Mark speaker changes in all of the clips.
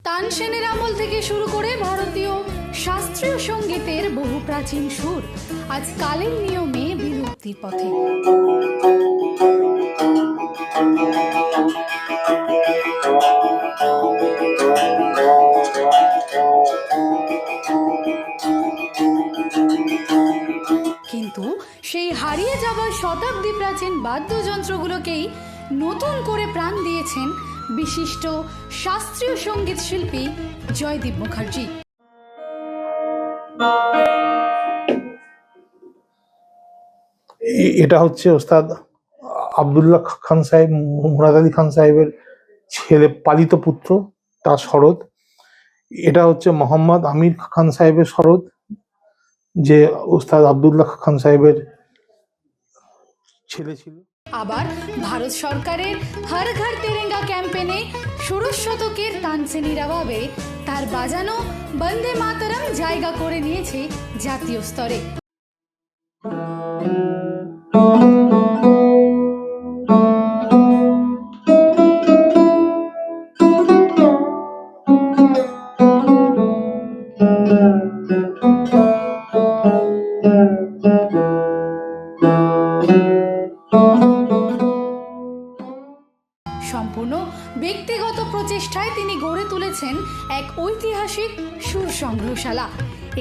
Speaker 1: তানসেনের আমল থেকে শুরু করে ভারতীয় শাস্ত্রীয় সঙ্গীতের বহু প্রাচীন সুর আজ কালের নিয়মে বিলুপ্তির পথে। কিন্তু সেই হারিয়ে যাওয়া শতাব্দী প্রাচীন বাদ্যযন্ত্রগুলোকেই নতুন করে প্রাণ দিয়েছেন বিশিষ্ট শাস্ত্রীয় সঙ্গীত শিল্পী জয়দীপ মুখার্জি।
Speaker 2: এটা হচ্ছে ওস্তাদ আব্দুল্লাহ খান সাহেব, মুরাদ আলী খান সাহেবের ছেলে পালিত পুত্র, তার সরোদ। এটা হচ্ছে মোহাম্মদ আমির খান সাহেবের সরোদ, যে ওস্তাদ আব্দুল্লাহ খান সাহেবের ছেলে ছিল।
Speaker 1: আবার ভারত সরকারের হর ঘর তেরেঙ্গা ক্যাম্পেনে ষোড়শ শতকের তানসেনি রবাবে তার বাজানো বন্দে মাতরম জায়গা করে নিয়েছে জাতীয় স্তরে। সম্পূর্ণ ব্যক্তিগত প্রচেষ্টায় তিনি গড়ে তুলেছেন এক ঐতিহাসিক সুর সংগ্রহশালা।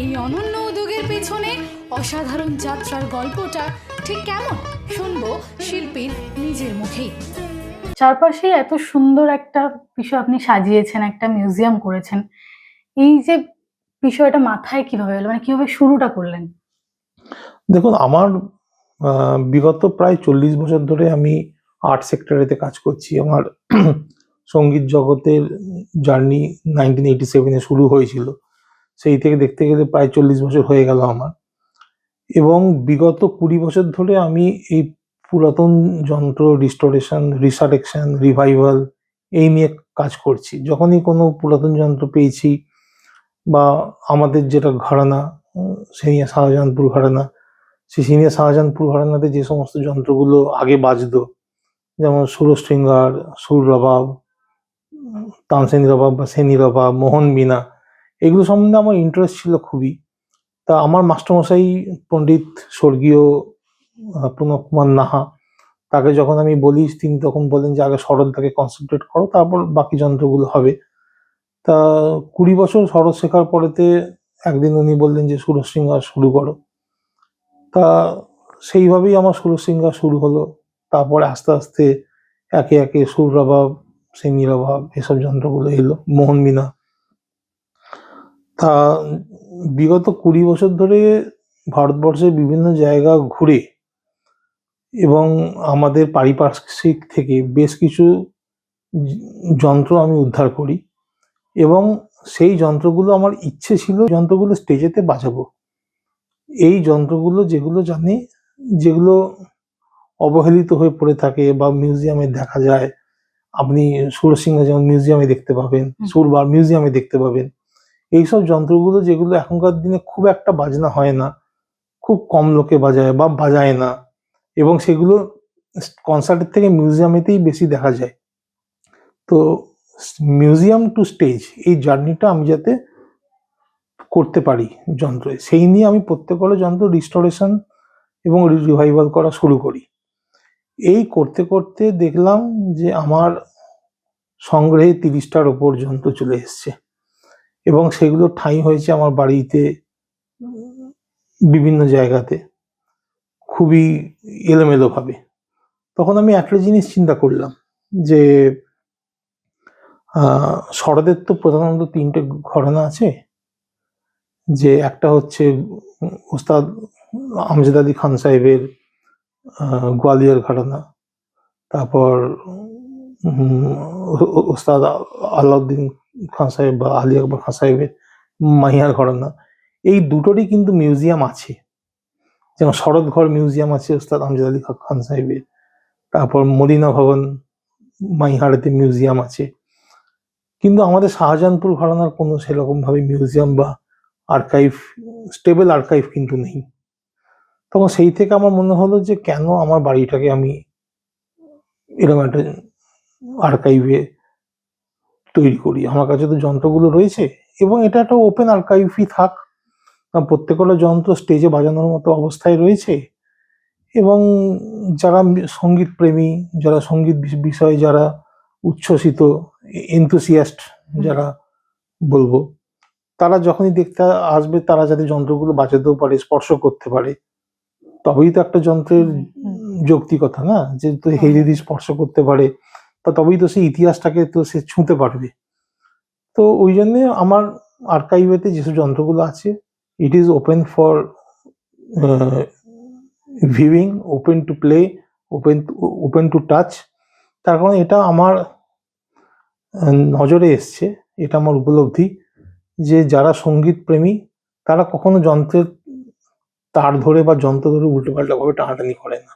Speaker 1: এই অনন্য উদ্যোগের পেছনে অসাধারণ যাত্রার গল্পটা ঠিক কেমন শুনবো শিল্পীর নিজের মুখেই।
Speaker 3: চারপাশে এত সুন্দর একটা বিষয় আপনি সাজিয়েছেন, একটা মিউজিয়াম করেছেন, এই যে বিষয়টা মাথায় কিভাবে এলো, মানে কিভাবে শুরুটা করলেন?
Speaker 2: দেখুন, আমার বিগত প্রায় 40 বছর ধরে আমি আর্ট সেক্টরেতে কাজ করছি। আমার সঙ্গীত জগতের জার্নি 1987-এ শুরু হয়েছিল। সেই থেকে দেখতে গেলে প্রায় 40 বছর হয়ে গেল আমার। এবং বিগত 20 বছর ধরে আমি এই পুরাতন যন্ত্র রিস্টোরেশন, রিসারেকশন, রিভাইভাল এই নিয়ে কাজ করছি। যখনই কোনো পুরাতন যন্ত্র পেয়েছি বা আমাদের যেটা ঘরানা, সিনিয়া শাহজাহানপুর ঘরানা, সেই সিনিয়া শাহজাহানপুর ঘরানাতে যে সমস্ত যন্ত্রগুলো আগে বাজতো, যেমন সুরশৃঙ্গার, সুর রবাব, তানসেনি রবাব বা সেনি রবাব, মোহন বীণা, এগুলো সম্বন্ধে আমার ইন্টারেস্ট ছিল খুবই। তা আমার মাস্টারমশাই পণ্ডিত স্বর্গীয় প্রণব কুমার নাহা, তাকে যখন আমি বলি, তিনি তখন বলেন যে আগে সরোদটাকে কনসেন্ট্রেট করো, তারপর বাকি যন্ত্রগুলো হবে। তা 20 বছর সরোদ শেখার পরেতে একদিন উনি বললেন যে সুরশৃঙ্গার শুরু করো। তা সেইভাবেই আমার সুরশৃঙ্গার শুরু হলো। তারপরে আস্তে আস্তে একে একে সুর রবাব, সেনি রবাব এসব যন্ত্রগুলো এলো, মোহন বীণা। তা বিগত 20 বছর ধরে ভারতবর্ষের বিভিন্ন জায়গা ঘুরে এবং আমাদের পারিপার্শ্বিক থেকে বেশ কিছু যন্ত্র আমি উদ্ধার করি, এবং সেই যন্ত্রগুলো আমার ইচ্ছে ছিল যন্ত্রগুলো স্টেজেতে বাজাবো। এই যন্ত্রগুলো যেগুলো জানি, যেগুলো অবহেলিত হয়ে পড়ে থাকে বা মিউজিয়ামে দেখা যায়, আপনি সুরসিংহ যেমন মিউজিয়ামে দেখতে পাবেন, সুরবার মিউজিয়ামে দেখতে পাবেন, এইসব যন্ত্রগুলো যেগুলো এখনকার দিনে খুব একটা বাজনা হয় না, খুব কম লোকে বাজায় বা বাজায় না, এবং সেগুলো কনসার্টের থেকে মিউজিয়ামেতেই বেশি দেখা যায়। তো মিউজিয়াম টু স্টেজ এই জার্নিটা আমি যাতে করতে পারি যন্ত্রে, সেই নিয়ে আমি প্রত্যেকটা যন্ত্র রিস্টোরেশন এবং রিভাইভাল করা শুরু করি। এই করতে করতে দেখলাম যে আমার সংগ্রহে 30টার ওপর যন্ত্র চলে এসছে, এবং সেগুলো ঠাঁই হয়েছে আমার বাড়িতে বিভিন্ন জায়গাতে খুবই এলোমেলো ভাবে। তখন আমি একটা জিনিস চিন্তা করলাম যে সরোদের তো প্রধানত 3টে ঘরানা আছে, যে একটা হচ্ছে ওস্তাদ আমজাদ আলী খান সাহেবের গোয়ালিয়র ঘরানা, তারপর ওস্তাদ আলাউদ্দিন খান সাহেব বা আলী আকবর খান সাহেবের মাহিয়ার ঘরানা। এই দুটোরই কিন্তু মিউজিয়াম আছে, যেমন শরৎ ঘর মিউজিয়াম আছে ওস্তাদ আমজাদ আলী খান সাহেবের, তারপর মদিনা ভবন মাইহাড়াতে মিউজিয়াম আছে। কিন্তু আমাদের শাহজাহানপুর ঘরানার কোনো সেরকম ভাবে মিউজিয়াম বা আর্কাইভ, স্টেবল আর্কাইভ কিন্তু নেই। তখন সেই থেকে আমার মনে হলো যে কেন আমার বাড়িটাকে আমি এরকম একটা আর্কাইভে তৈরি করি। আমার কাছে তো যন্ত্রগুলো রয়েছে এবং এটা একটা ওপেন আর্কাইভই থাক, প্রত্যেকটা যন্ত্র স্টেজে বাজানোর মতো অবস্থায় রয়েছে। এবং যারা সঙ্গীত প্রেমী, যারা সঙ্গীত বিষয়ে যারা উচ্ছ্বসিত, এনথুসিয়াস্ট যারা বলবো, তারা যখনই দেখতে আসবে তারা যাতে যন্ত্রগুলো বাজাতেও পারে, স্পর্শ করতে পারে, তবেই তো একটা যন্ত্রের যৌক্তিকতা না, যে তো হে যদি স্পর্শ করতে পারে তবেই তো সেই ইতিহাসটাকে তো সে ছুঁতে পারবে। তো ওই জন্য আমার আর্কাইভেতে যেসব যন্ত্রগুলো আছে, it is open for viewing, open to play, open to touch. তার কারণ এটা আমার নজরে এসছে, এটা আমার উপলব্ধি যে যারা সঙ্গীত প্রেমী তারা কখনো যন্ত্রের তার ধরে বা যন্ত্র ধরে উল্টোপাল্টা ভাবে টানাটানি করে না,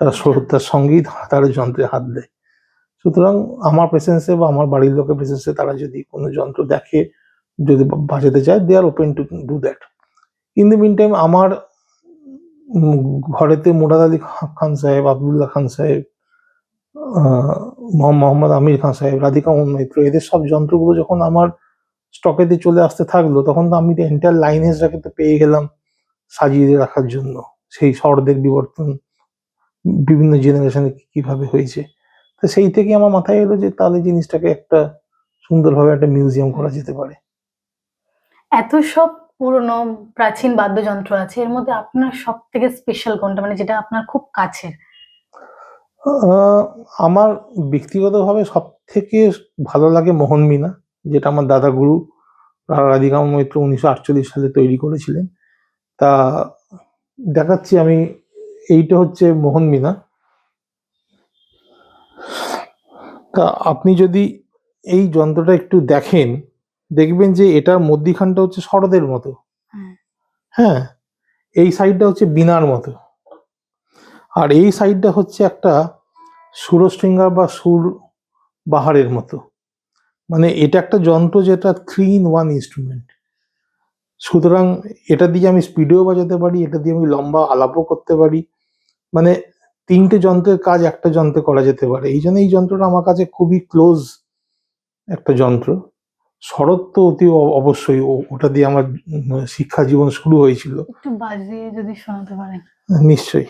Speaker 2: তারা তার সঙ্গেই তারা যন্ত্রে হাত দেয়। সুতরাং আমার প্রেসেন্সে বা আমার বাড়ির লোকের প্রেসেন্সে তারা যদি কোনো যন্ত্র দেখে, যদি বাজাতে চায়, they are open to do that. In the meantime আমার ঘরেতে মুরাদ আলী খান সাহেব, আবদুল্লাহ খান সাহেব, মোহাম্মদ আমির খান সাহেব, রাধিকা মৈত্র, এদের সব যন্ত্রগুলো যখন আমার স্টকেতে চলে আসতে থাকলো, তখন তো আমি এন্টার লাইনেজটাকে তো পেয়ে গেলাম সাজিয়ে রাখার জন্য। সেই স্বরদের বিবর্তন বিভিন্ন জেনারেশনে কিভাবে হয়েছে, তো সেই থেকে আমার মাথায় এলো যে তাহলে জিনিসটাকে একটা সুন্দরভাবে একটা মিউজিয়াম করা যেতে পারে।
Speaker 3: এত সব পুরনো প্রাচীন বাদ্যযন্ত্র আছে, এর মধ্যে আপনার সব থেকে স্পেশাল কোনটা, মানে যেটা আপনার খুব কাছের?
Speaker 2: আমার ব্যক্তিগতভাবে সব থেকে ভালো লাগে মোহনবীণা, যেটা আমার দাদা গুরু রাধিকা মৈত্র 1948 সালে তৈরি করেছিলেন। তা দেখাচ্ছি আমি, এইটা হচ্ছে মোহনবীণা। তা আপনি যদি এই যন্ত্রটা একটু দেখেন, দেখবেন যে এটার মধ্যিখানটা হচ্ছে শরদের মতো, হ্যাঁ, এই সাইডটা হচ্ছে বীণার মতো, আর এই সাইডটা হচ্ছে একটা সুরশৃঙ্গার বা সুর বাহারের মতো। মানে এটা একটা যন্ত্র যেটা 3 in 1 ইনস্ট্রুমেন্ট। সুতরাং এটা দিয়ে আমি স্পিডেও বাজাতে পারি, এটা দিয়ে আমি লম্বা আলাপও করতে পারি, মানে 3টে যন্ত্রের কাজ একটা যন্ত্রে করা যেতে পারে। এই জন্য এই যন্ত্রটা আমার কাছে খুবই ক্লোজ একটা যন্ত্র। শরৎ তো অতি অবশ্যই, ওটা দিয়ে আমার শিক্ষা জীবন শুরু হয়েছিল।
Speaker 3: একটু বাজিয়ে যদি শোনাতে পারেন।
Speaker 2: নিশ্চয়ই।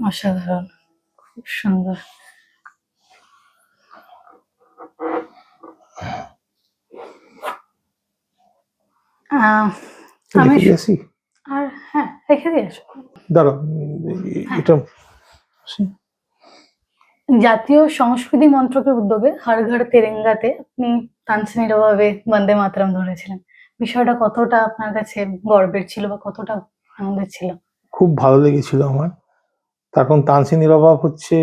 Speaker 3: অসাধারণ, খুব সুন্দর। আমি
Speaker 2: লিখে দিয়েছি,
Speaker 3: আর হ্যাঁ, রেখে দিয়ে আসো।
Speaker 2: দাঁড়াও, এটা
Speaker 3: জাতীয় সংস্কৃতি মন্ত্রকের উদ্যোগে হর ঘর তেরেঙ্গাতে আপনি তানসেনের অভাবে বন্দে মাতরম ধরেছিলেন। বিষয়টা কতটা আপনার কাছে গর্বের ছিল বা কতটা আনন্দের ছিল?
Speaker 2: খুব ভালো লেগেছিল আমার। তার কারণ তানসেনের অভাব হচ্ছে,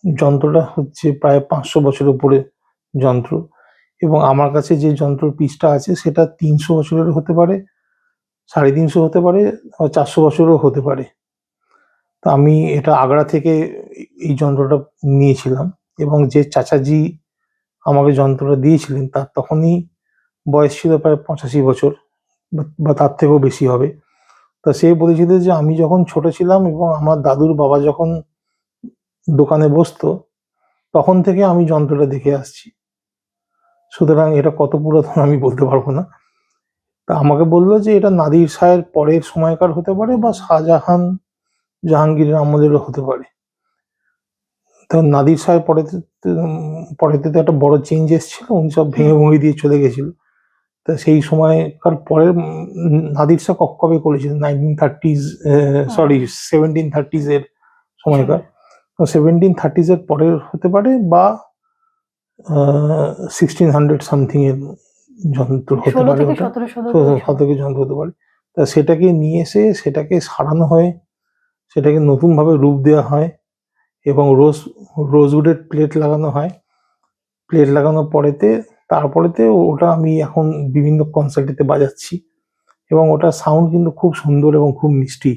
Speaker 2: যন্ত্রটা হচ্ছে প্রায় 500 বছর উপরে যন্ত্র, এবং আমার কাছে যে যন্ত্রের পিসটা আছে সেটা 300 বছরের হতে পারে, 350 হতে পারে, 400 বছরও হতে পারে। তো আমি এটা আগ্রা থেকে এই যন্ত্রটা নিয়েছিলাম, এবং যে চাচাজি আমাকে যন্ত্রটা দিয়েছিলেন তার তখনই বয়স ছিল প্রায় 85 বছর, বা তার থেকেও বেশি হবে। তা সে বলেছিল যে আমি যখন ছোট ছিলাম এবং আমার দাদুর বাবা যখন দোকানে বসতো তখন থেকে আমি যন্ত্রটা দেখে আসছি। সুতরাং এটা কত পুরাতন আমি বলতে পারবো না। তা আমাকে বললো যে এটা নাদির শাহের পরের সময়কার হতে পারে, বা শাহজাহান জাহাঙ্গীরের আমলেরও হতে পারে। তো নাদির শাহের পরেতে তো একটা বড় চেঞ্জ এসেছিল, উনি সব ভেঙে ভেঙে দিয়ে চলে গেছিল। তা সেই সময়কার পরে নাদির শাহ কবে করেছিলেন, 1930s, সরি 1730s এর সময়কার। তো 1730s এর পরের হতে পারে, বা 1600 সামথিং এর যন্ত্র হতে
Speaker 3: 16
Speaker 2: পারে,
Speaker 3: থেকে
Speaker 2: ওটা
Speaker 3: 17
Speaker 2: শতকের যন্ত্র হতে পারে। তা সেটাকে নিয়ে এসে সেটাকে সারানো হয়, সেটাকে নতুন ভাবে রূপ দেওয়া হয়, এবং রোজউডের প্লেট লাগানো হয়। প্লেট লাগানোর তারপরেতে ওটা আমি এখন বিভিন্ন কনসার্টেতে বাজাচ্ছি, এবং ওটা সাউন্ড কিন্তু খুব সুন্দর এবং খুব মিষ্টি।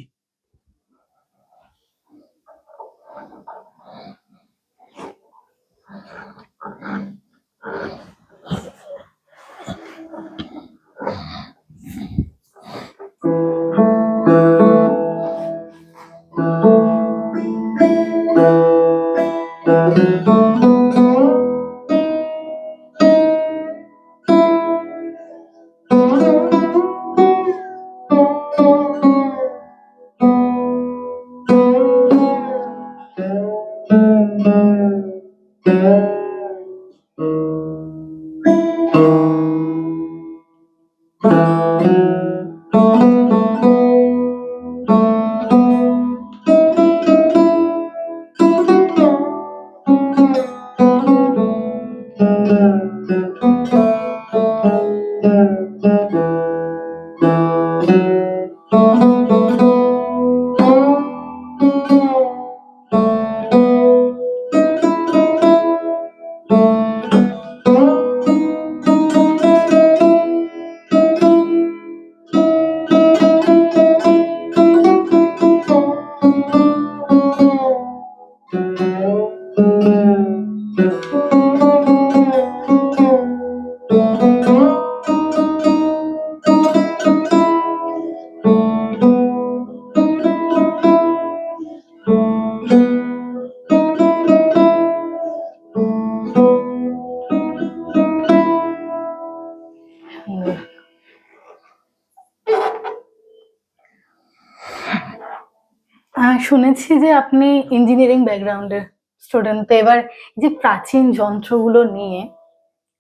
Speaker 3: শুনেছি যে আপনি ইঞ্জিনিয়ারিং ব্যাকগ্রাউন্ডের স্টুডেন্ট, তো এবার এই যে প্রাচীন যন্ত্রগুলো নিয়ে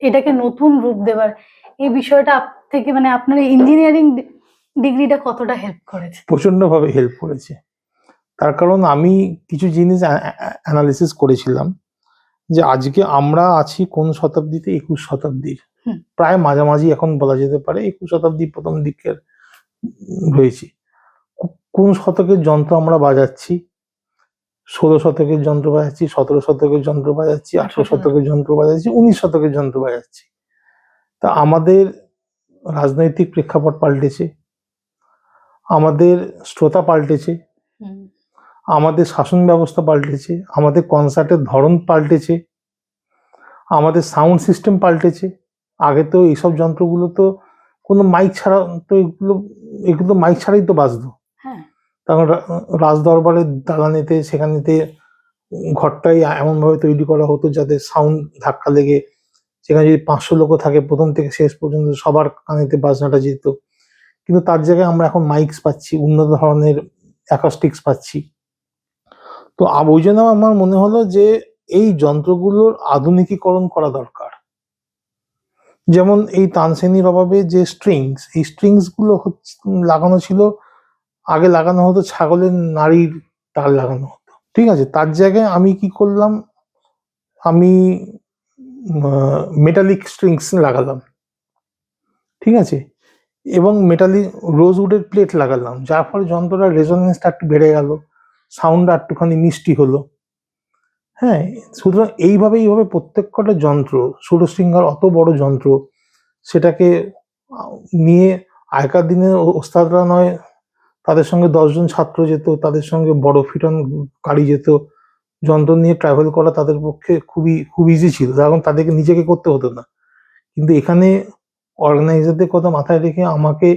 Speaker 3: এটাকে নতুন রূপ দেওয়ার এই বিষয়টা থেকে মানে আপনার ইঞ্জিনিয়ারিং ডিগ্রিটা কতটা হেল্প করেছে?
Speaker 2: প্রচন্ডভাবে হেল্প করেছে। তার কারণ আমি কিছু জিনিস অ্যানালিসিস করেছিলাম, যে আজকে আমরা আছি কোন শতাব্দীতে, 21 শতাব্দীর প্রায় মাঝামাঝি এখন বলা যেতে পারে, 21 শতাব্দীর প্রথম দিকের রয়েছি। কোন শতকের যন্ত্র আমরা বাজাচ্ছি? 16 শতকের যন্ত্র বাজাচ্ছি, 17 শতকের যন্ত্র বাজাচ্ছি, 18 শতকের যন্ত্র বাজাচ্ছি, 19 শতকের যন্ত্র বাজাচ্ছি। তা আমাদের রাজনৈতিক প্রেক্ষাপট পাল্টেছে, আমাদের শ্রোতা পাল্টেছে, আমাদের শাসন ব্যবস্থা পাল্টেছে, আমাদের কনসার্টের ধরন পাল্টেছে, আমাদের সাউন্ড সিস্টেম পাল্টেছে। আগে তো এইসব যন্ত্রগুলো তো কোনো মাইক ছাড়া, তো এগুলো মাইক ছাড়াই তো বাজতো। তখন রাজ দরবারের দালানেতে, সেখানেতে ঘরটাই এমন ভাবে তৈরি করা হতো যাতে সাউন্ড ধাক্কা লেগে, সেখানে যদি 500 লোক থাকে প্রথম থেকে শেষ পর্যন্ত সবার কানেতে বাজনাটা যেত। কিন্তু তার জায়গায় আমরা এখন মাইকস পাচ্ছি, উন্নত ধরনের অ্যাকস্টিক্স পাচ্ছি। তো ওই জন্য আমার মনে হলো যে এই যন্ত্রগুলোর আধুনিকীকরণ করা দরকার। যেমন এই তানসেনির অভাবে যে এই স্ট্রিংস গুলো লাগানো ছিল, আগে লাগানো হতো ছাগলের নাড়ির তার লাগানো হতো, ঠিক আছে। তার জায়গায় আমি কি করলাম, আমি মেটালিক স্ট্রিংস লাগালাম, ঠিক আছে, এবং মেটালিক রোজউডের প্লেট লাগালাম, যার ফলে যন্ত্রটার রেজোনেন্সটা একটু বেড়ে গেল, সাউন্ডটা একটুখানি মিষ্টি হলো। হ্যাঁ, সুতরাং এইভাবে প্রত্যেক কটা যন্ত্র, সুরশৃঙ্গার অত বড় যন্ত্র, সেটাকে নিয়ে আগেকার দিনে ওস্তাদরা নয়, তাদের সঙ্গে 10 জন ছাত্র যেত, তাদের সঙ্গে বড় ফিটন গাড়ি যেত, যন্ত্র নিয়ে ট্রাভেল করা তাদের পক্ষে খুব ইজি ছিল, কারণ তাদেরকে নিজেকে করতে হতো না। কিন্তু এখানে অর্গানাইজারদের কথা মাথায় রেখে আমাকে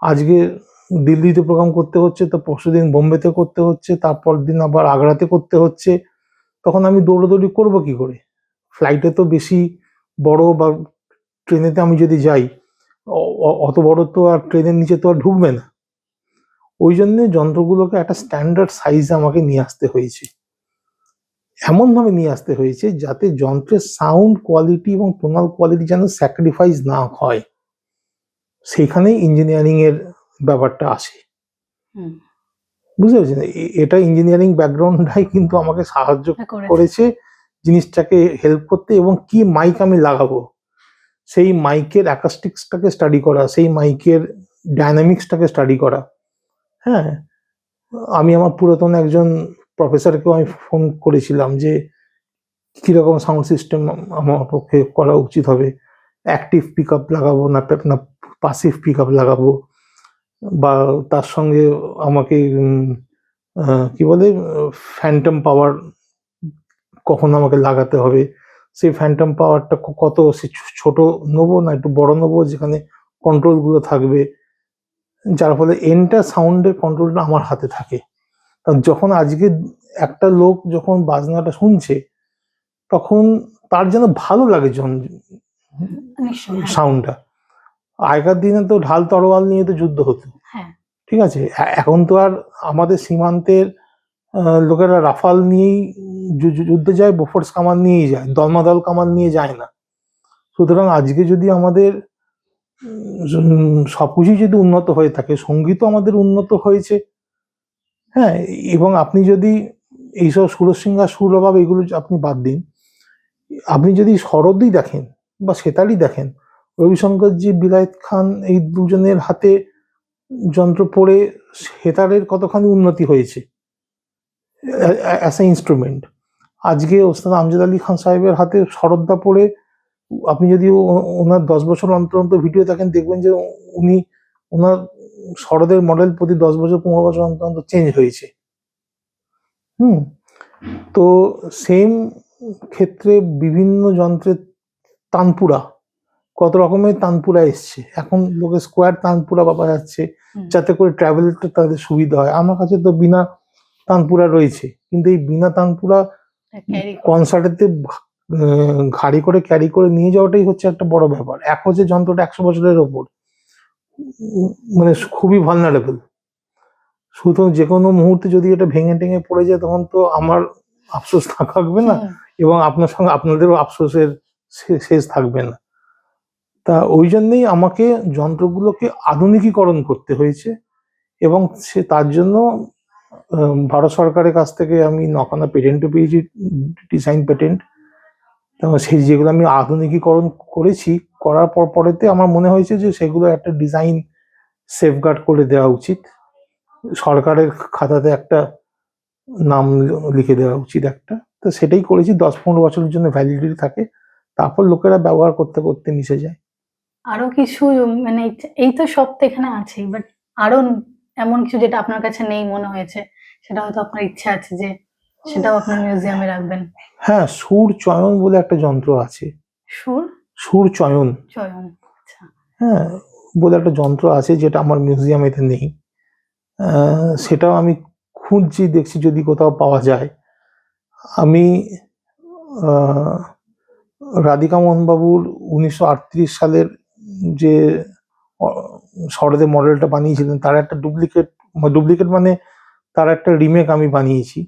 Speaker 2: আজকে দিল্লিতে প্রোগ্রাম করতে হচ্ছে, তো পরশুদিন বোম্বেতে করতে হচ্ছে, তারপর দিন আবার আগ্রাতে করতে হচ্ছে। তখন আমি দৌড়াদৌড়ি করবো কি করে? ফ্লাইটে তো বেশি বড়, বা ট্রেনেতে আমি যদি যাই, অত বড় তো আর ট্রেনের নিচে তো আর ঢুকবে না। ওই জন্য যন্ত্রগুলোকে একটা স্ট্যান্ডার্ড সাইজে আমাকে নিয়ে আসতে হয়েছে, এমন ভাবে নিয়ে আসতে হয়েছে যাতে যন্ত্রের সাউন্ড কোয়ালিটি এবং টোনাল কোয়ালিটি যেন স্যাক্রিফাইস না হয়। সেইখানেই ইঞ্জিনিয়ারিং এর ব্যাপারটা আসে।
Speaker 3: হুম,
Speaker 2: বুঝতে পারছেন? এটা ইঞ্জিনিয়ারিং ব্যাকগ্রাউন্ডটাই কিন্তু আমাকে সাহায্য
Speaker 3: করেছে।
Speaker 2: করেছে জিনিসটাকে হেল্প করতে, এবং কি মাইক আমি লাগাবো, সেই মাইকের অ্যাকাস্টিক্সটাকে স্টাডি করা, সেই মাইকের ডায়নামিক্সটাকে স্টাডি করা। হ্যাঁ, আমি আমার পুরাতন একজন প্রফেসরকেও আমি ফোন করেছিলাম যে কিরকম সাউন্ড সিস্টেম আমার পক্ষে করা উচিত হবে, অ্যাক্টিভ পিক আপ লাগাবো না পাসিভ পিক আপ লাগাবো, বা তার সঙ্গে আমাকে কি বলে ফ্যান্টম পাওয়ার কখন আমাকে লাগাতে হবে, সেই ফ্যান্টম পাওয়ারটা কত ছোট নেবো না একটু বড় নেবো, যেখানে কন্ট্রোল গুলো থাকবে, যার ফলে এন্টার সাউন্ডের কন্ট্রোলটা আমার হাতে থাকে। যখন আজকে একটা লোক যখন বাজনাটা শুনছে, তখন তার যেন ভালো লাগে
Speaker 3: নিশ্চয়ই, হ্যাঁ।
Speaker 2: সাউন্ডটা। আগেকার দিনে তো ঢাল তরোয়াল নিয়ে তো যুদ্ধ হতো,
Speaker 3: হ্যাঁ,
Speaker 2: ঠিক আছে? এখন তো আর আমাদের সীমান্তের লোকেরা রাফাল নিয়েই যুদ্ধে যায়, বোফোর্স কামান নিয়েই যায়, দলমাদল কামান নিয়ে যায় না। সুতরাং আজকে যদি আমাদের সবকিছুই যদি উন্নত হয়ে থাকে, সঙ্গীতও আমাদের উন্নত হয়েছে। হ্যাঁ, এবং আপনি যদি এইসব সুরসিঙ্গার, সুরবাব এগুলো আপনি বাদ দিন, আপনি যদি শরৎই দেখেন বা সেতারই দেখেন, রবিশঙ্করজি, বিলায়েত খান, এই দুজনের হাতে যন্ত্র পড়ে সেতারের কতখানি উন্নতি হয়েছে অ্যাজ এ ইনস্ট্রুমেন্ট। আজকে ওস্তাদ আমজাদ আলী খান সাহেবের হাতে শরৎদা পড়ে, আপনি যদি ওনার 10 বছর অন্তর অন্তর ভিডিও দেখেন, দেখবেন যে উনি ওনার শরতের মডেল প্রতি 10 বছর 15 বছর অন্তর অন্তর চেঞ্জ হয়েছে। তো সেম ক্ষেত্রে বিভিন্ন যন্ত্রের তানপুরা, কত রকমের তানপুরা এসছে, এখন লোকে স্কোয়ার তানপুরা বাবা যাচ্ছে, যাতে করে ট্রাভেলটা তাদের সুবিধা হয়। আমার কাছে তো বিনা তানপুরা রয়েছে, কিন্তু এই বিনা তানপুরা কনসার্টেতে ঘাড়ি করে ক্যারি করে নিয়ে যাওয়াটাই হচ্ছে একটা বড় ব্যাপার। এক হচ্ছে যন্ত্রটা 100 বছরের ওপর, মানে খুবই ভালনারেবল। সুতরাং যে কোনো মুহূর্তে যদি এটা ভেঙে টেঙে পড়ে যায়, তখন তো আমার আফসোস থাকবে না, এবং আপনার সঙ্গে আপনাদেরও আফসোসের শেষ থাকবে না। তা ওই জন্যই আমাকে যন্ত্রগুলোকে আধুনিকীকরণ করতে হয়েছে, এবং তার জন্য ভারত সরকারের কাছ থেকে আমি 9খানা পেটেন্টও পেয়েছি, ডিজাইন পেটেন্ট। সেই যেগুলো আমি আধুনিকীকরণ করেছি, করার পরেতে আমার মনে হয়েছে যে সেগুলো একটা ডিজাইন সেফগার্ড করে দেওয়া উচিত, সরকারের খাতাতে একটা নাম লিখে দেওয়া উচিত একটা। তো সেটাই করেছি, 10-15 বছরের জন্য ভ্যালিডিটি থাকে, তারপর লোকেরা ব্যবহার করতে করতে মিশে যায়।
Speaker 3: আরো কিছু মানে এই তো সব তো এখানে আছেই, বাট আরো এমন কিছু যেটা আপনার কাছে নেই মনে হয়েছে, সেটা হয়তো আপনার ইচ্ছা আছে যে সেটাও আপনার মিউজিয়ামে রাখবেন?
Speaker 2: হ্যাঁ, সুর চয়ন বলে একটা যন্ত্র আছে। সুর চয়ন,
Speaker 3: আচ্ছা।
Speaker 2: হ্যাঁ, বলে একটা যন্ত্র আছে, যেটা আমার মিউজিয়ামেতে নেই। সেটাও আমি খুঁজছি, দেখছি যদি কোথাও পাওয়া যায়। আমি রাধিকা মোহন বাবুর 1938 সালের যে শরতের মডেলটা বানিয়েছিলেন, তার একটা ডুপ্লিকেট মানে তার একটা রিমেক আমি বানিয়েছি।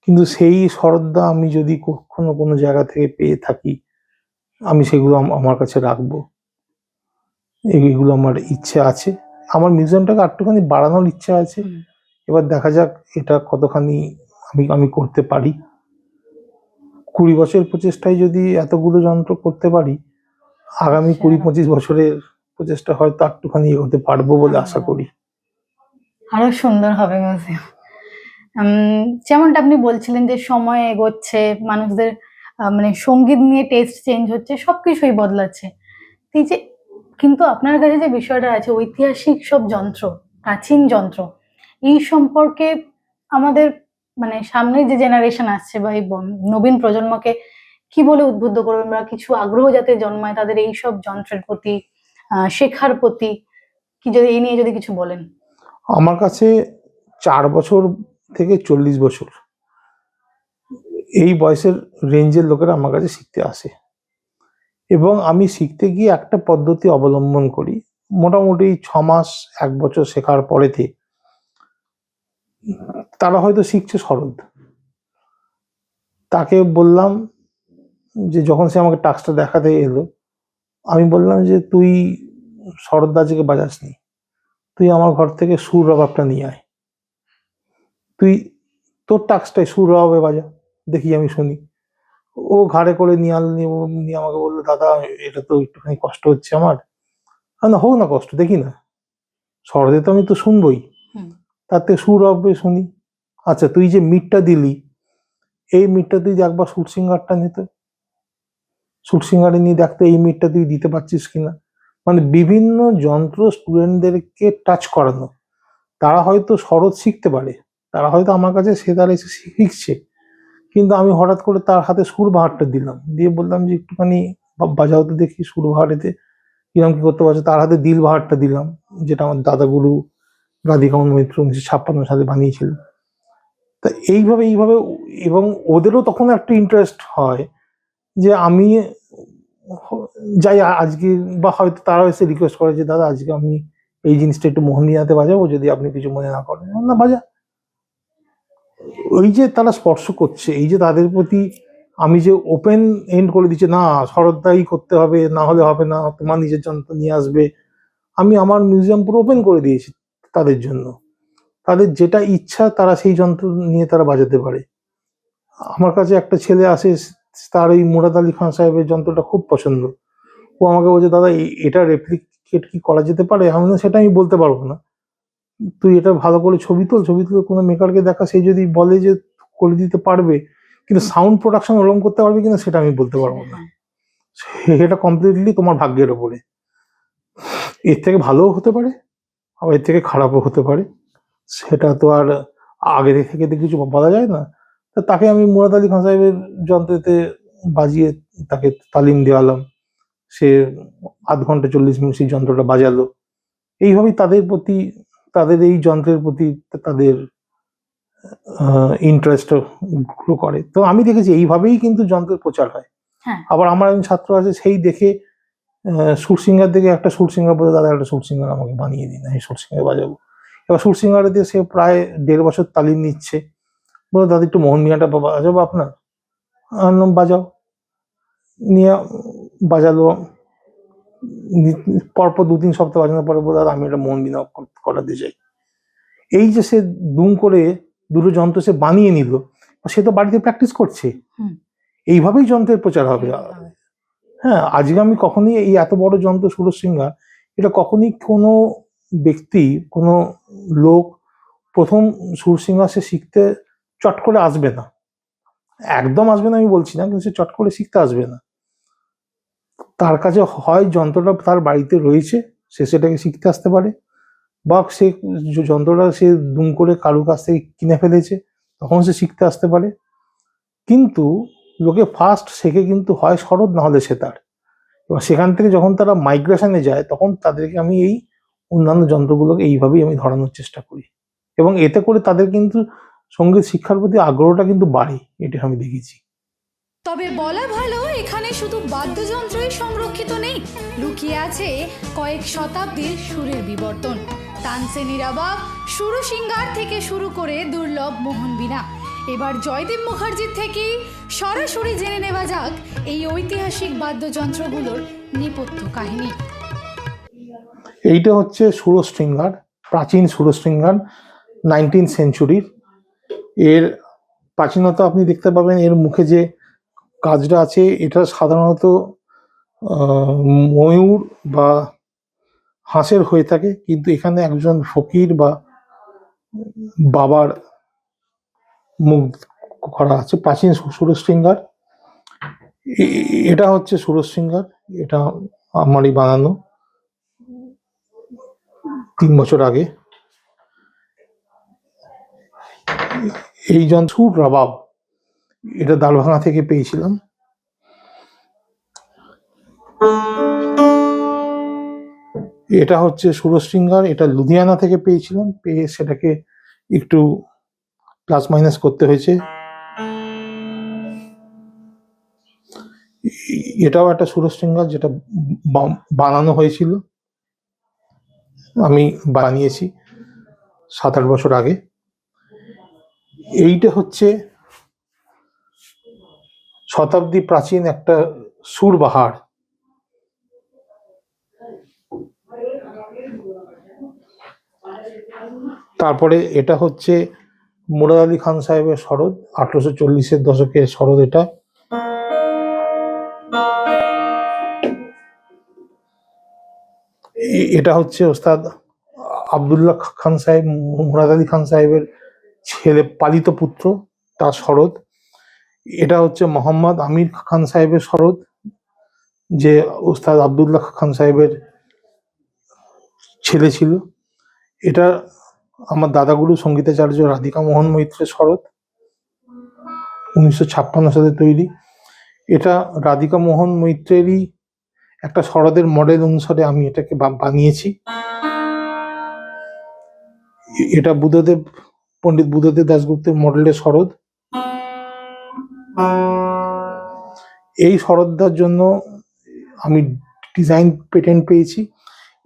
Speaker 2: কিন্তু সেই শরৎদা আমি যদি কখনো কোনো জায়গা থেকে পেয়ে থাকি, আমি সেগুলো আমার কাছে রাখবো। এইগুলো আমার ইচ্ছে আছে, আমার মিউজিয়ামটাকে একটুখানি বাড়ানোর ইচ্ছা আছে। এবার দেখা যাক এটা কতখানি আমি করতে পারি। 20 বছরের প্রচেষ্টায় যদি এতগুলো যন্ত্র করতে পারি, আগামী 20-25 বছরের প্রচেষ্টা হয়তো একটুখানি এগোতে পারবো বলে আশা করি।
Speaker 3: আরো সুন্দর হবে মিউজিয়াম। যেমনটা আপনি বলছিলেন যে সময় এগোচ্ছে, মানুষদের মানে সঙ্গীত নিয়ে টেস্ট চেঞ্জ হচ্ছে, সবকিছুই বদলাচ্ছে। তো এই যে, কিন্তু আপনার কাছে যে বিষয়টা আছে ঐতিহাসিক সব যন্ত্র, প্রাচীন যন্ত্র, এই সম্পর্কে আমাদের মানে সামনের যে জেনারেশন আসছে বা এই নবীন প্রজন্মকে কি বলে উদ্বুদ্ধ করবেন বা কিছু আগ্রহ যাতে জন্মায় তাদের এই সব যন্ত্রের প্রতি, শেখার প্রতি, কি যদি এই নিয়ে যদি কিছু বলেন?
Speaker 2: আমার কাছে 4 বছর থেকে 40 বছর এই বয়সের রেঞ্জের লোকেরা আমার কাছে শিখতে আসে, এবং আমি শিখতে গিয়ে একটা পদ্ধতি অবলম্বন করি। মোটামুটি 6 মাস 1 বছর শেখার পরেতে তারা হয়তো শিখছে সরোদ। তাকে বললাম যে, যখন সে আমাকে টাস্কটা দেখাতে এলো, আমি বললাম যে, তুই শরৎ আজকে বাজাসনি, তুই আমার ঘর থেকে সুর রবাবটা নিয়ে আয়, তুই তোর টাস্কটাই সুর রবাবে বাজা, দেখি আমি শুনি। ও ঘাড়ে করে নিয়ে আনলো, নিয়ে আমাকে বললো, দাদা এটা তো একটুখানি কষ্ট হচ্ছে আমার। না, হোক না কষ্ট, দেখি না, সরদে তো আমি তো শুনবই, তার থেকে সুর রবাবে শুনি। আচ্ছা, তুই যে মিটটা দিলি, এই মিটটা তুই যে একবার সুর সিঙ্গারটা নিতে, সুর সিঙ্গারে নিয়ে দেখতে এই মিটটা তুই দিতে পারছিস কিনা। মানে বিভিন্ন যন্ত্র স্টুডেন্টদেরকে টাচ করানো। তারা হয়তো সরোদ শিখতে পারে, তারা হয়তো আমার কাছে সে তারা এসে শিখছে, কিন্তু আমি হঠাৎ করে তার হাতে সুর বাহারটা দিলাম, দিয়ে বললাম যে একটুখানি বাজাও তো দেখি সুর বাহারেতে কিরকম কি করতে পারছে। তার হাতে দিল বাহারটা দিলাম, যেটা আমার দাদাগুরু রাধিকামন মৈত্র 1956 সালে বানিয়েছিল। তা এইভাবে এবং ওদেরও তখন একটা ইন্টারেস্ট হয় যে আমি যাই আজকে, বা হয়তো তারাও এসে রিকোয়েস্ট করে যে, দাদা আজকে আমি এই জিনিসটা একটু মোহনমিয়াতে বাজাবো, যদি আপনি কিছু মনে না করেন। না, বাজা। ওই যে তারা স্পর্শ করছে, এই যে তাদের প্রতি আমি যে ওপেন এন্ড করে দিচ্ছি, না শরৎদাই করতে হবে, না হলে হবে না, তোমার নিজের যন্ত্র নিয়ে আসবে। আমি আমার মিউজিয়াম পুরো ওপেন করে দিয়েছি তাদের জন্য। তাদের যেটা ইচ্ছা তারা সেই যন্ত্র নিয়ে তারা বাজাতে পারে। আমার কাছে একটা ছেলে আসে, তার এই মুরাদ আলী খান সাহেবের যন্ত্রটা খুব পছন্দ। ও আমাকে বলছে, দাদা এটা রেপ্লিকেট কি করা যেতে পারে। আমি বললাম, সেটা আমি বলতে পারবো না, তুই এটা ভালো করে ছবি তুলে কোনো মেকারকে দেখা, সে যদি বলে যে করে দিতে পারবে, কিন্তু সাউন্ড প্রোডাকশন ওরকম করতে পারবে কিনা সেটা আমি বলতে পারবো না। এটা কমপ্লিটলি তোমার ভাগ্যের ওপরে। এর থেকে ভালোও হতে পারে, আবার এর থেকে খারাপও হতে পারে, সেটা তো আর আগে থেকে তো কিছু বলা যায় না। তা তাকে আমি মুরাদ আলী খান সাহেবের যন্ত্রেতে বাজিয়ে তাকে তালিম দেওয়ালাম। সে 0.5 ঘন্টা 40 মিনিট সেই যন্ত্রটা বাজালো। এইভাবেই তাদের প্রতি, তাদের এই যন্ত্রের প্রতি তাদের ইন্টারেস্ট গ্রো করে। তো আমি দেখেছি এইভাবেই কিন্তু যন্ত্রের প্রচার হয়।
Speaker 3: হ্যাঁ।
Speaker 2: আবার আমার একজন ছাত্র আছে, সেই দেখে সুর সিঙ্গার দেখে একটা সুর সিঙ্গার বলে, দাদা একটা সুর সিঙ্গার আমাকে বানিয়ে দিন, আমি সুর সিঙ্গার বাজাবো। এবার সুর সিঙ্গারে দিয়ে সে প্রায় 1.5 বছর তালিম নিচ্ছে। বলে, দাদা একটু মোহন মিয়াটা বাজাবো আপনার। আমি বললাম, বাজাও। নিয়ে বাজালো, পরপর 2-3 সপ্তাহ বাজানোর পরে বলে, দাদা আমি এটা মোহন মিয়া করাতে চাই। এই যে সে দুম করে দুটো যন্ত্র সে বানিয়ে নিল, সে তো বাড়িতে প্র্যাকটিস করছে। এইভাবেই যন্ত্রের প্রচার হবে। হ্যাঁ, আজকে আমি কখনোই এই এত বড় যন্ত্র সুরসিঙ্গার, এটা কখনোই কোনো ব্যক্তি, কোনো লোক প্রথম সুরসিঙ্গার সে শিখতে চট করে আসবে না, একদম আসবে না আমি বলছি না, কিন্তু সে চট করে শিখতে আসবে না। তার কাছে হয় যন্ত্রটা তার বাড়িতে রয়েছে, সে সেটাকে শিখতে আসতে পারে, বা সে যন্ত্রটা সে দুম করে কারো কাছ থেকে কিনে ফেলেছে, তখন সে শিখতে আসতে পারে। কিন্তু লোকে ফার্স্ট শেখে কিন্তু হয় শরৎ, না হলে সেতার। এবার সেখান থেকে যখন তারা মাইগ্রেশনে যায়, তখন তাদেরকে আমি এই অন্যান্য যন্ত্রগুলোকে এইভাবেই আমি ধরানোর চেষ্টা করি, এবং এতে করে তাদের কিন্তু সঙ্গীত শিক্ষার প্রতি আগ্রহটা কিন্তু বাড়ে, এটা আমি দেখেছি।
Speaker 1: তবে বলা ভালো, এখানে শুধু বাদ্যযন্ত্রই সংরক্ষিত নেই, লুকিয়ে আছে কয়েক শতাব্দীর সুরের বিবর্তন। তানসেনের আবাব, সুরসিঙ্গার থেকে শুরু করে দুর্লভ মোহনবীণা। এবার জয়দেব মুখার্জির থেকেই সরাসরি জেনে নেওয়া যাক এই ঐতিহাসিক বাদ্যযন্ত্রগুলোর নেপথ্য কাহিনী।
Speaker 2: এইটা হচ্ছে সুরশৃঙ্গার, প্রাচীন সুরশৃঙ্গার 19th সেঞ্চুরির। এর প্রাচীনতা আপনি দেখতে পাবেন এর মুখে যে কাজটা আছে, এটা সাধারণত ময়ূর বা হাঁসের হয়ে থাকে, কিন্তু এখানে একজন ফকির বা বাবার মুখ করা আছে, প্রাচীন সুরশৃঙ্গার। এটা হচ্ছে সুরশৃঙ্গার, এটা আমারই বানানো 3 বছর আগে। এই যন্ত্র রবাব, এটা দালভাঙা থেকে পেয়েছিলাম। এটা হচ্ছে সুরশৃঙ্গার, এটা লুধিয়ানা থেকে পেয়েছিলাম, পেয়ে সেটাকে একটু প্লাস মাইনাস করতে হয়েছে। এটাও একটা সুরশৃঙ্গার, যেটা বানানো হয়েছিল, আমি বানিয়েছি 7-8 বছর আগে। এইটা হচ্ছে শতাব্দী প্রাচীন একটা সুরবাহার। তারপরে এটা হচ্ছে মুরাদ আলী খান সাহেবের সরোদ, 1840-এর দশকের সরোদ এটা। এটা হচ্ছে ওস্তাদ আব্দুল্লাহ খান সাহেব, মুরাদ আলী খান সাহেবের ছেলে পালিত পুত্র, তার সরোদ। এটা হচ্ছে মোহাম্মদ আমির খান সাহেবের সরোদ, যে ওস্তাদ আব্দুল্লাহ খান সাহেবের ছেলে ছিল। এটা আমার দাদাগুরু সঙ্গীতাচার্য রাধিকা মোহন মৈত্রের সরোদ, 1956 সালে তৈরি। এটা রাধিকা মোহন মৈত্রেরই একটা সরোদের মডেল অনুসারে আমি এটাকে বানিয়েছি। এটা বুদ্ধদেব, পণ্ডিত বুদ্ধদেব দাশগুপ্তের মডেলের সরোদ। এই সরোদটার জন্য আমি ডিজাইন পেটেন্ট পেয়েছি।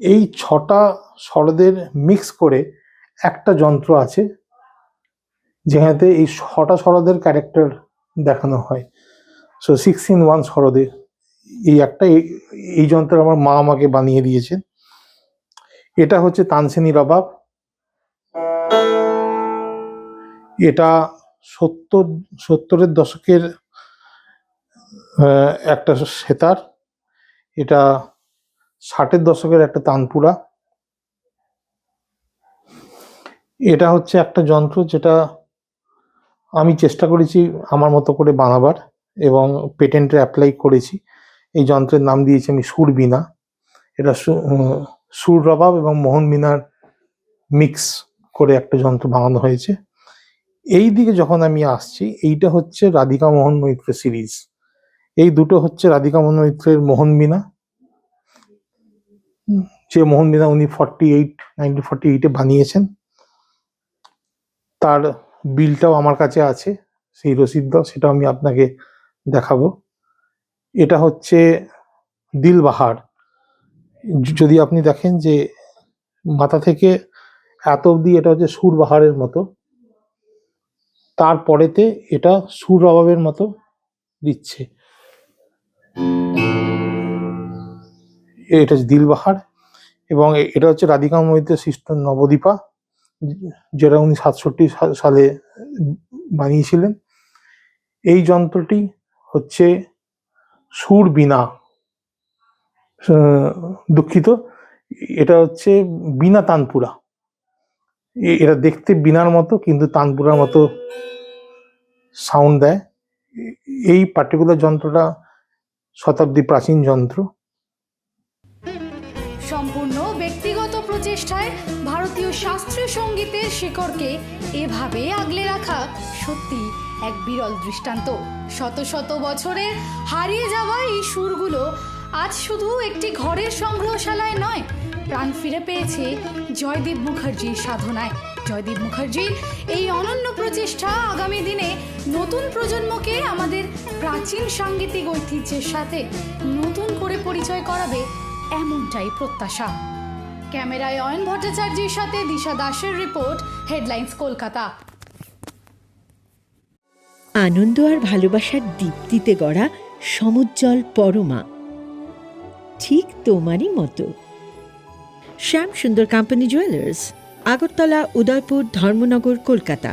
Speaker 2: এই 6টা সরোদের মিক্স করে একটা যন্ত্র আছে, যেখানে এই 6টা সরোদের ক্যারেক্টার দেখানো হয়। সো 6 in 1 সরোদে এই একটা, এই যন্ত্র আমার মা আমাকে বানিয়ে দিয়েছে। এটা হচ্ছে তানসেনি রবাব, এটা 70-এর দশকের একটা সেতার। এটা 60-এর দশকের একটা তানপুরা। এটা হচ্ছে একটা যন্ত্র যেটা আমি চেষ্টা করেছি আমার মতো করে বানাবার, এবং পেটেন্টে অ্যাপ্লাই করেছি। এই যন্ত্রের নাম দিয়েছি আমি সুরবীণা। এটা সুর রবাব এবং মোহন বীণার মিক্স করে একটা যন্ত্র বানানো হয়েছে। এই দিকে যখন আমি আসছি, এইটা হচ্ছে রাধিকা মোহন মৈত্রের সিরিজ। এই দুটো হচ্ছে রাধিকা মোহন মৈত্রের মোহন বীণা, যে মোহন বীণা উনি 1948-এ বানিয়েছেন। তার বিলটাও আমার কাছে আছে, সেই রসিদটাও, সেটা আমি আপনাকে দেখাবো। এটা হচ্ছে দিলবাহার। যদি আপনি দেখেন যে মাথা থেকে এত অবধি এটা হচ্ছে সুরবাহারের মতো, তারপরেতে এটা সুর রবাবের মতো দিচ্ছে। এটা হচ্ছে দিলবাহার, এবং এটা হচ্ছে রাধিকা মৈত্রের সিস্টার নবদীপা, যেটা উনি 67 সালে বানিয়েছিলেন। এই যন্ত্রটি হচ্ছে সুরবীণা, দুঃখিত, এটা হচ্ছে বীণা তানপুরা। এটা দেখতে বীণার মতো, কিন্তু তানপুরার মতো সাউন্ড দেয়। এই পার্টিকুলার যন্ত্রটা শতাব্দী প্রাচীন যন্ত্র।
Speaker 1: সম্পূর্ণ ব্যক্তিগত প্রচেষ্টায় ভারতীয় শাস্ত্রীয় সঙ্গীতের শিকড়কে এভাবে আগলে রাখা সত্যি এক বিরল দৃষ্টান্ত। শত শত বছরের হারিয়ে যাওয়া এই সুরগুলো আজ শুধু একটি ঘরের সংগ্রহশালায় নয়, প্রাণ ফিরে পেয়েছে জয়দীপ মুখার্জির সাধনায়। জয়দীপ মুখার্জির এই অনন্য প্রচেষ্টা আগামী দিনে নতুন প্রজন্মকে আমাদের প্রাচীন সাংগীতিক ঐতিহ্যের সাথে নতুন করে পরিচয় করাবে, এমনটাই প্রত্যাশা। ক্যামেরায় অয়ন ভট্টাচার্যের সাথে দিশা দাসের রিপোর্ট, হেডলাইন্স কলকাতা।
Speaker 4: আনন্দ আর ভালোবাসার দীপ্তিতে গড়া সমুজ্জ্বল পরমা, ঠিক তোমারই মতো। শ্যাম সুন্দর কোম্পানি জুয়েলার্স, আগরতলা, উদয়পুর, ধর্মনগর, কলকাতা।